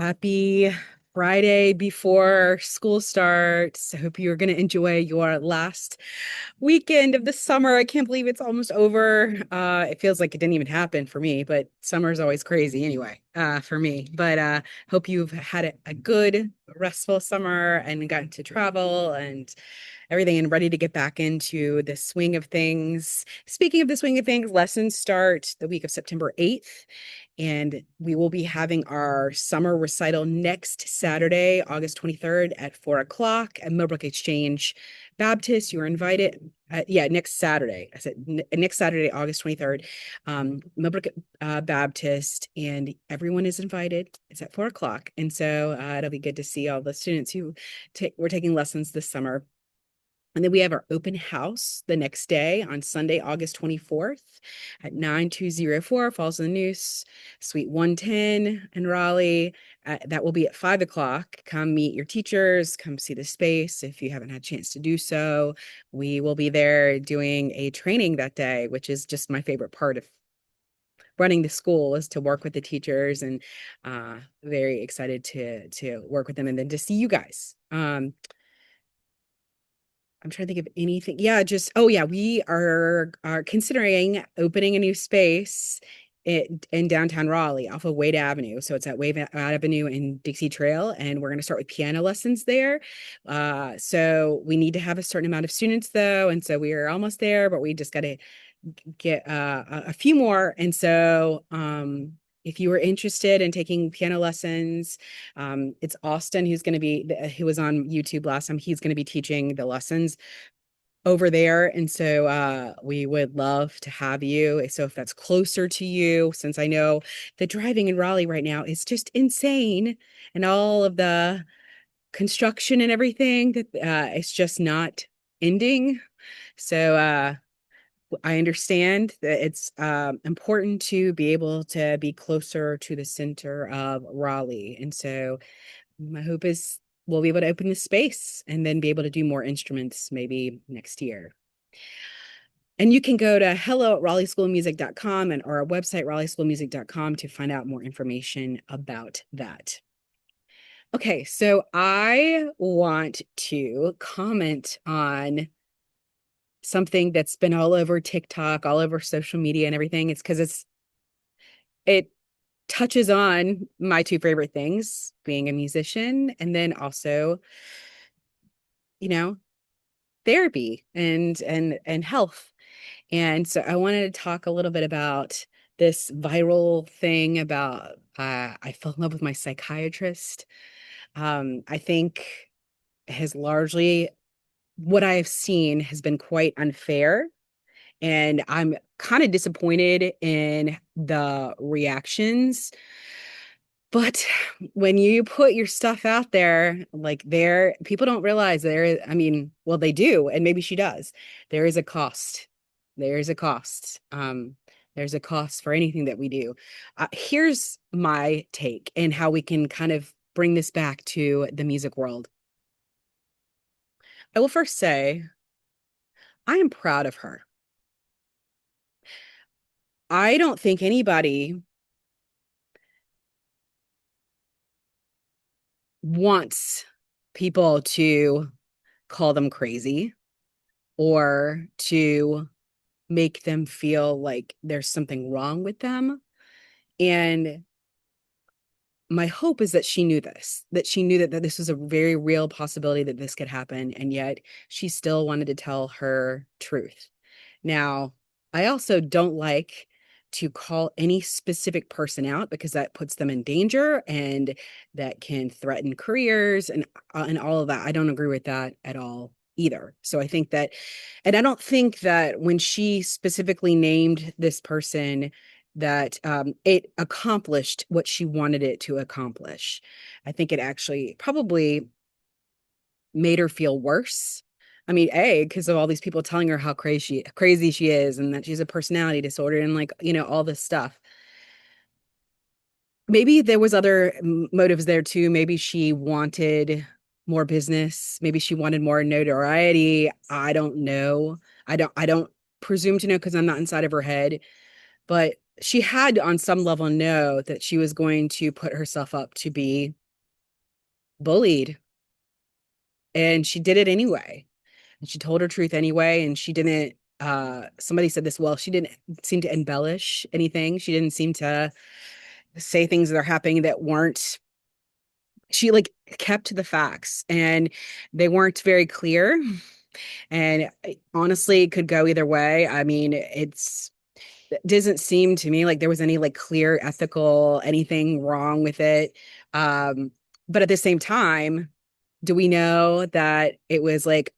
Happy Friday before school starts. I hope you're going to enjoy your last weekend of the summer. I can't believe it's almost over. It feels like it didn't even happen for me, but summer is always crazy anyway, for me. But hope you've had a good, restful summer and gotten to travel and everything and ready to get back into the swing of things. Speaking of the swing of things, lessons start the week of September 8th. And we will be having our summer recital next Saturday, August 23rd at 4 o'clock at Millbrook Exchange Baptist. You are invited. Yeah, next Saturday. I said next Saturday, August 23rd, Millbrook Baptist, and everyone is invited. It's at 4 o'clock. And so it'll be good to see all the students who were taking lessons this summer. And then we have our open house the next day on Sunday, August 24th at 9204 Falls of the Neuse, Suite 110 in Raleigh. That will be at 5 o'clock. Come meet your teachers, come see the space if you haven't had a chance to do so. We will be there doing a training that day, which is just my favorite part of running the school is to work with the teachers and very excited to work with them and then to see you guys. I'm trying to think of anything. Yeah, just oh yeah, we are considering opening a new space in downtown Raleigh off of Wade Avenue. So it's at Wade Avenue and Dixie Trail, and we're going to start with piano lessons there. So we need to have a certain amount of students though, and so we are almost there, but we just got to get a few more. And so if you were interested in taking piano lessons, it's Austin who's going to be, who was on YouTube last time. He's going to be teaching the lessons over there. And so we would love to have you. So if that's closer to you, since I know the driving in Raleigh right now is just insane and all of the construction and everything that it's just not ending. So I understand that it's important to be able to be closer to the center of Raleigh. And so my hope is we'll be able to open the space and then be able to do more instruments maybe next year. And you can go to hello@raleigh.schoolmusic.com and our website, raleigh.schoolmusic.com, to find out more information about that. Okay, so I want to comment on something that's been all over TikTok, all over social media and everything. It's because it touches on my two favorite things, being a musician and then also, you know, therapy and health. And so I wanted to talk a little bit about this viral thing about I fell in love with my psychiatrist. I think has largely what I have seen has been quite unfair. And I'm kind of disappointed in the reactions. But when you put your stuff out there, like there, people don't realize I mean, well, they do, and maybe she does. There is a cost. There is a cost. There's a cost for anything that we do. Here's my take and how we can kind of bring this back to the music world. I will first say, I am proud of her. I don't think anybody wants people to call them crazy or to make them feel like there's something wrong with them. And my hope is that she knew this, that she knew that this was a very real possibility that this could happen. And yet she still wanted to tell her truth. Now, I also don't like to call any specific person out because that puts them in danger and that can threaten careers and all of that. I don't agree with that at all either. So I think that, and I don't think that when she specifically named this person that it accomplished what she wanted it to accomplish. I think it actually probably made her feel worse. I mean, because of all these people telling her how crazy she is and that she's a personality disorder and like, all this stuff. Maybe there was other motives there too. Maybe she wanted more business. Maybe she wanted more notoriety. I don't know. I don't presume to know because I'm not inside of her head. But she had on some level know that she was going to put herself up to be bullied, and she did it anyway. And she told her truth anyway, and she didn't somebody said this, well, she didn't seem to embellish anything. She didn't seem to say things that are happening that weren't, she like kept to the facts, and they weren't very clear. And honestly, it could go either way. I mean, it doesn't seem to me like there was any like clear ethical anything wrong with it. But at the same time, do we know that it was like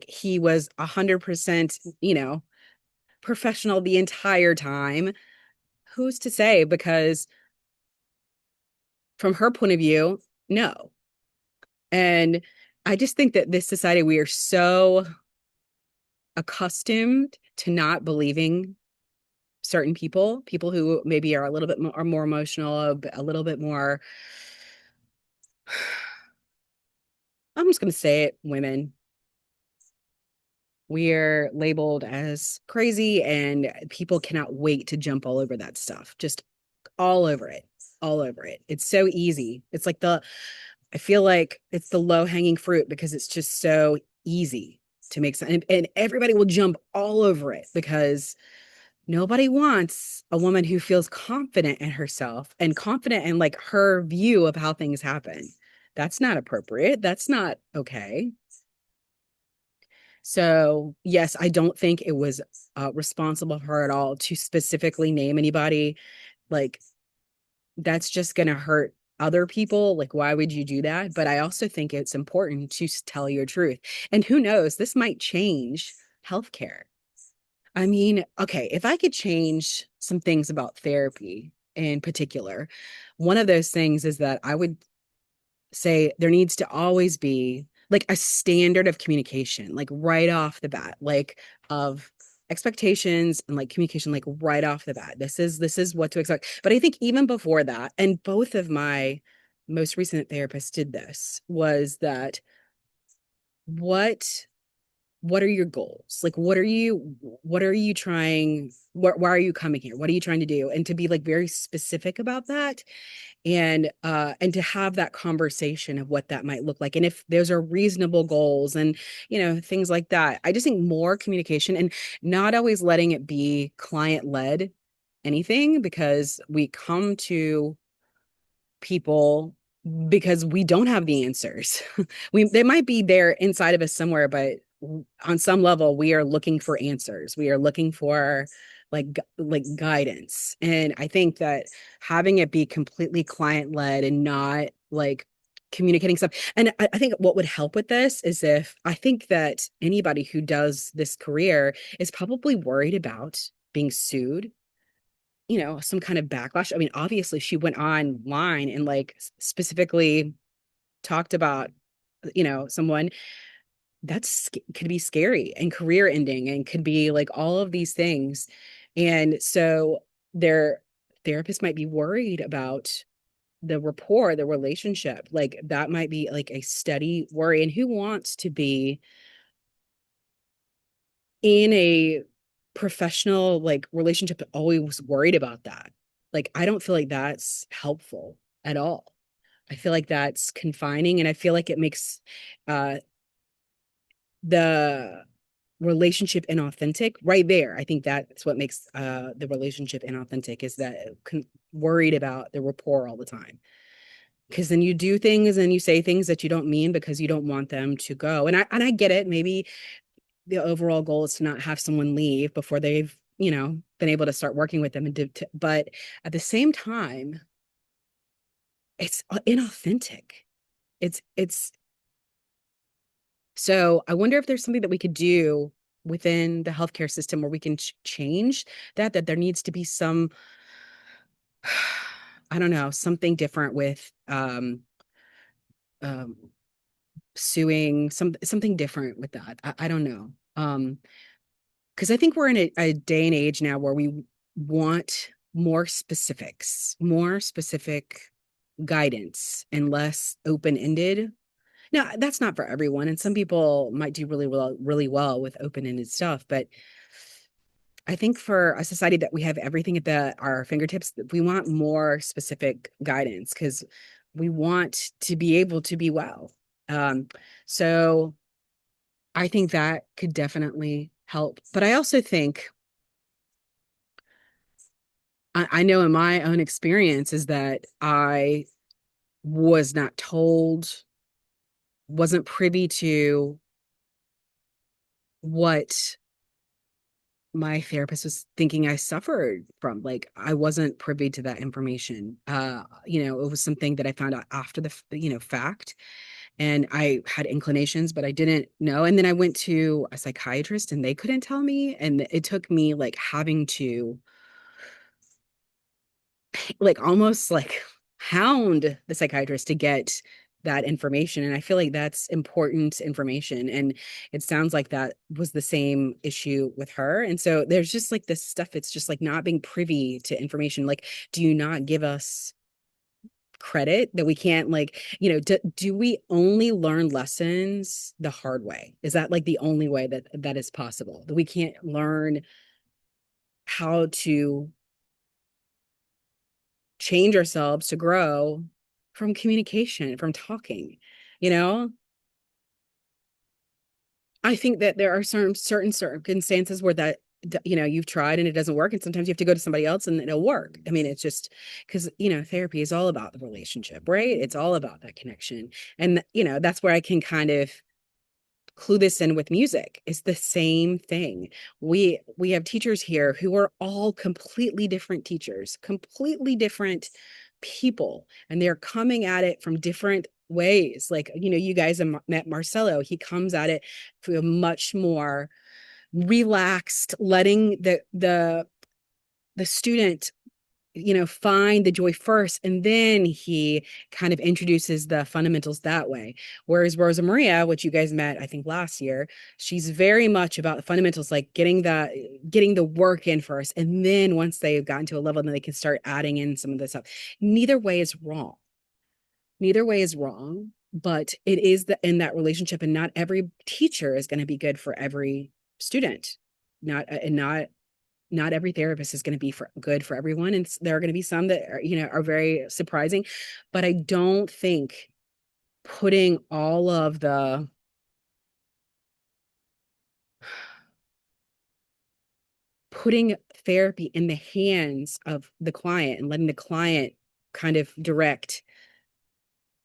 he was 100%, professional the entire time? Who's to say? Because from her point of view, no. And I just think that this society, we are so accustomed to not believing certain people who maybe are a little bit more, are more emotional, a little bit more, I'm just going to say it, women. We're labeled as crazy, and people cannot wait to jump all over that stuff. Just all over it, all over it. It's so easy. It's like I feel like it's the low hanging fruit because it's just so easy to make sense. And everybody will jump all over it because nobody wants a woman who feels confident in herself and confident in like her view of how things happen. That's not appropriate. That's not okay. So, yes, I don't think it was responsible for her at all to specifically name anybody. Like, that's just going to hurt other people. Like, why would you do that? But I also think it's important to tell your truth. And who knows, this might change healthcare. I mean, okay, if I could change some things about therapy in particular, one of those things is that I would say there needs to always be like a standard of communication, like right off the bat, like of expectations and like communication, like right off the bat. This is what to expect. But I think even before that, and both of my most recent therapists did this, was that what what are your goals? Like what are you trying, why are you coming here? What are you trying to do? And to be like very specific about that, and to have that conversation of what that might look like, and if those are reasonable goals, and things like that. I just think more communication, and not always letting it be client led anything, because we come to people because we don't have the answers. They might be there inside of us somewhere, but on some level we are looking for answers. We are looking for like guidance. And I think that having it be completely client led and not like communicating stuff. And I think what would help with this is, if I think that anybody who does this career is probably worried about being sued, some kind of backlash. I mean, obviously she went online and like specifically talked about, someone that's could be scary and career ending and could be like all of these things. And so their therapist might be worried about the rapport, the relationship. Like that might be like a steady worry. And who wants to be in a professional like relationship always worried about that? Like I don't feel like that's helpful at all. I feel like that's confining, and I feel like it makes uh the relationship inauthentic right there. I think that's what makes the relationship inauthentic, is that worried about the rapport all the time. Because then you do things and you say things that you don't mean because you don't want them to go. And I get it. Maybe the overall goal is to not have someone leave before they've, been able to start working with them, but at the same time, it's inauthentic. It's so I wonder if there's something that we could do within the healthcare system where we can change that there needs to be some, I don't know, something different with um suing, something different with that. I don't know. Because I think we're in a day and age now where we want more specifics, more specific guidance, and less open-ended. Now, that's not for everyone, and some people might do really well with open-ended stuff, but I think for a society that we have everything at our fingertips, we want more specific guidance because we want to be able to be well. Um, so I think that could definitely help. But I also think I know in my own experience is that I was not told, wasn't privy to what my therapist was thinking I suffered from. Like I wasn't privy to that information. It was something that I found out after the fact. And I had inclinations, but I didn't know. And then I went to a psychiatrist and they couldn't tell me. And it took me like having to like almost like hound the psychiatrist to get that information. And I feel like that's important information. And it sounds like that was the same issue with her. And so there's just like this stuff, it's just like not being privy to information. Like, do you not give us credit that we can't like, do we only learn lessons the hard way? Is that like the only way that is possible? That we can't learn how to change ourselves to grow from communication, from talking, you know? I think that there are certain circumstances where you've tried and it doesn't work, and sometimes you have to go to somebody else and it'll work. I mean, it's just because therapy is all about the relationship, right? It's all about that connection, and that's where I can kind of clue this in with music. It's the same thing. We have teachers here who are all completely different teachers, completely different people, and they're coming at it from different ways. Like, you guys have met Marcelo. He comes at it for a much more relaxed, letting the student find the joy first, and then he kind of introduces the fundamentals that way. Whereas Rosa Maria, which you guys met, I think last year, she's very much about the fundamentals, like getting the work in first. And then once they've gotten to a level, then they can start adding in some of this stuff. Neither way is wrong. Neither way is wrong, but it is in that relationship, and not every teacher is going to be good for every student. Not every therapist is going to be good for everyone, and there are going to be some that are very surprising, but I don't think putting all of the putting therapy in the hands of the client and letting the client kind of direct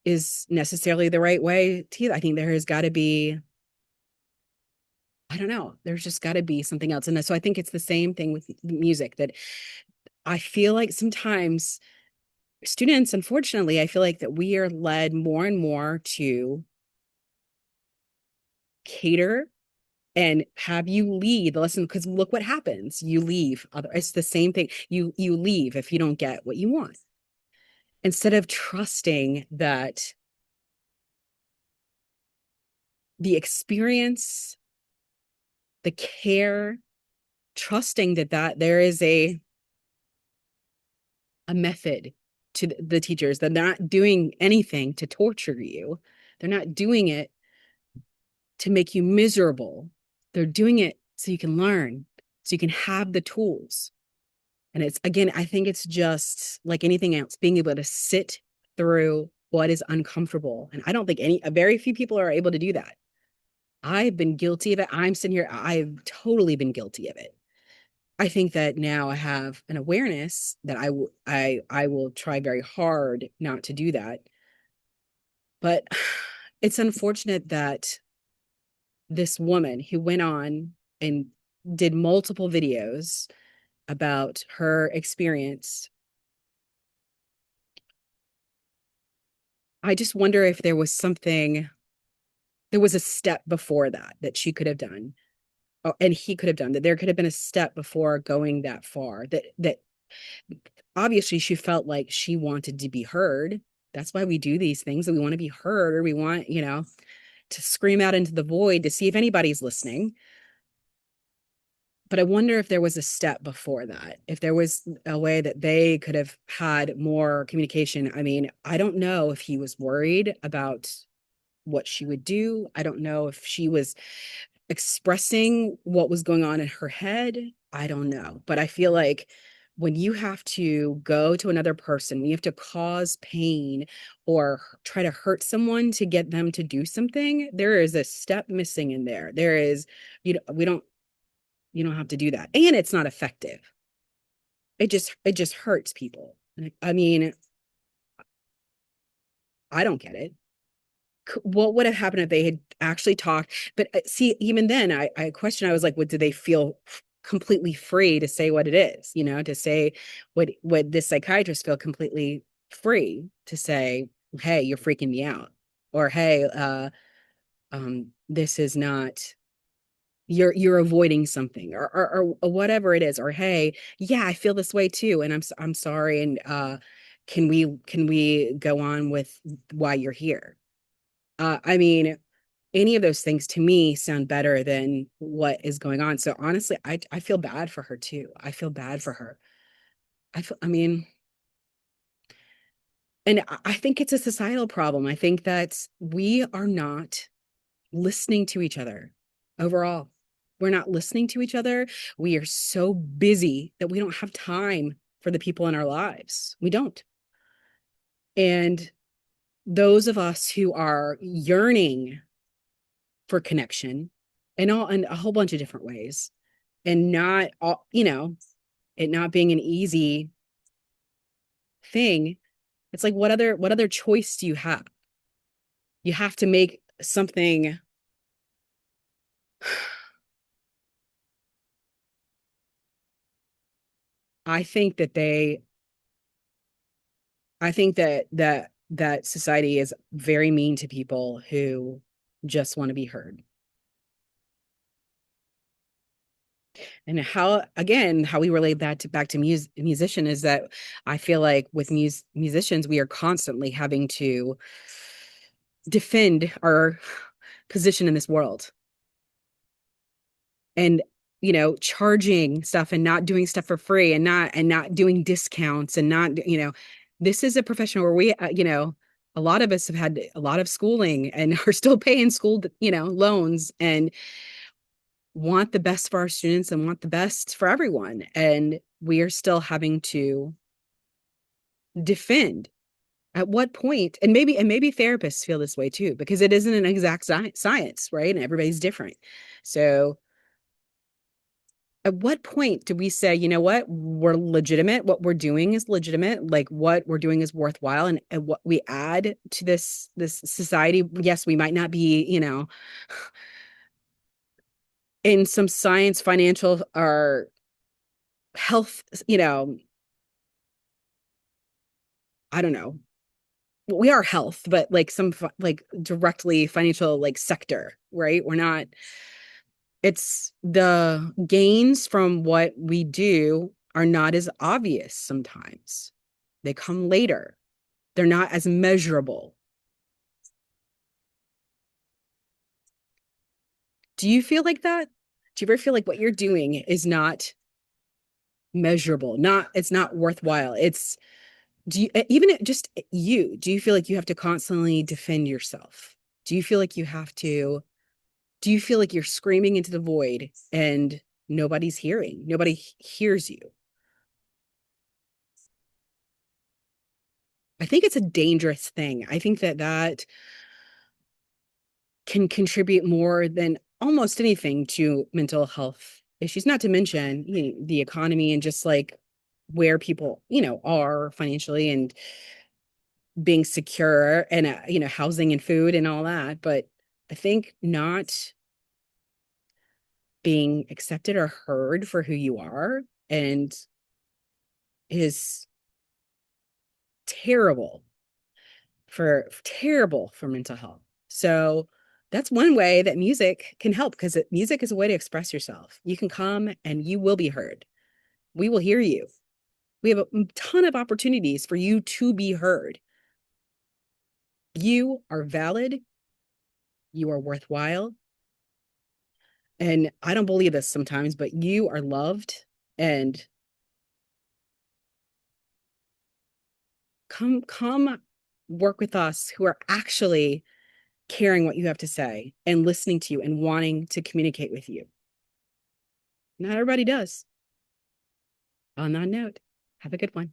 is necessarily the right way to. I think there has got to be, I don't know, there's just got to be something else. And so I think it's the same thing with music, that I feel like sometimes students, unfortunately, I feel like that we are led more and more to cater and have you lead the lesson, because look what happens. You leave. It's the same thing. You leave if you don't get what you want. Instead of trusting that the experience, the care, trusting that there is a method to the teachers. They're not doing anything to torture you. They're not doing it to make you miserable. They're doing it so you can learn, so you can have the tools. And it's, again, I think it's just like anything else, being able to sit through what is uncomfortable. And I don't think very few people are able to do that. I've been guilty of it. I'm sitting here, I've totally been guilty of it. I think that now I have an awareness that I will try very hard not to do that. But it's unfortunate that this woman who went on and did multiple videos about her experience, I just wonder if there was a step before that she could have done, and he could have done, that there could have been a step before going that far, that obviously she felt like she wanted to be heard. That's why we do these things, that we want to be heard, or we want, to scream out into the void to see if anybody's listening. But I wonder if there was a step before that, if there was a way that they could have had more communication. I mean, I don't know if he was worried about what she would do. I don't know if she was expressing what was going on in her head. I don't know. But I feel like when you have to go to another person, when you have to cause pain or try to hurt someone to get them to do something, there is a step missing in there. There is, we don't, you don't have to do that. And it's not effective. It just hurts people. I mean, I don't get it. What would have happened if they had actually talked? But see, even then, I questioned. I was like, what do they feel completely free to say what it is? To say what would this psychiatrist feel completely free to say, hey, you're freaking me out, or hey, this is not you're avoiding something, or whatever it is, or hey, yeah, I feel this way too, and I'm sorry, and can we go on with why you're here? I mean, any of those things to me sound better than what is going on. So honestly, I feel bad for her too. I feel bad for her. I mean, and I think it's a societal problem. I think that we are not listening to each other overall. We're not listening to each other. We are so busy that we don't have time for the people in our lives. We don't. And those of us who are yearning for connection in a whole bunch of different ways, and not all, it not being an easy thing. It's like, what other choice do you have? You have to make something. I think that they I think that society is very mean to people who just want to be heard. And how, again, how we relate that to back to musician is that I feel like with musicians, we are constantly having to defend our position in this world, and charging stuff and not doing stuff for free, and not doing discounts, and not, this is a profession where we, a lot of us have had a lot of schooling and are still paying school, loans, and want the best for our students and want the best for everyone, and we are still having to defend. At what point? And maybe therapists feel this way too, because it isn't an exact science, right? And everybody's different. So at what point do we say, you know what, we're legitimate, what we're doing is legitimate, like what we're doing is worthwhile, and what we add to this society? Yes, we might not be, in some science, financial, or health, I don't know. We are health, but like some like directly financial, like sector, right? We're not. It's the gains from what we do are not as obvious sometimes. They come later. They're not as measurable. Do you feel like that? Do you ever feel like what you're doing is not measurable? It's not worthwhile. Do you, even just you, do you feel like you have to constantly defend yourself? Do you feel like you have to, do you feel like you're screaming into the void and nobody hears you? I think it's a dangerous thing. I think that can contribute more than almost anything to mental health issues, not to mention, the economy, and just like where people, are financially, and being secure, and housing and food and all that. But I think not being accepted or heard for who you are, and is terrible for mental health. So that's one way that music can help, because music is a way to express yourself. You can come and you will be heard. We will hear you. We have a ton of opportunities for you to be heard. You are valid. You are worthwhile. And I don't believe this sometimes, but you are loved. And come work with us who are actually caring what you have to say and listening to you and wanting to communicate with you. Not everybody does. On that note, have a good one.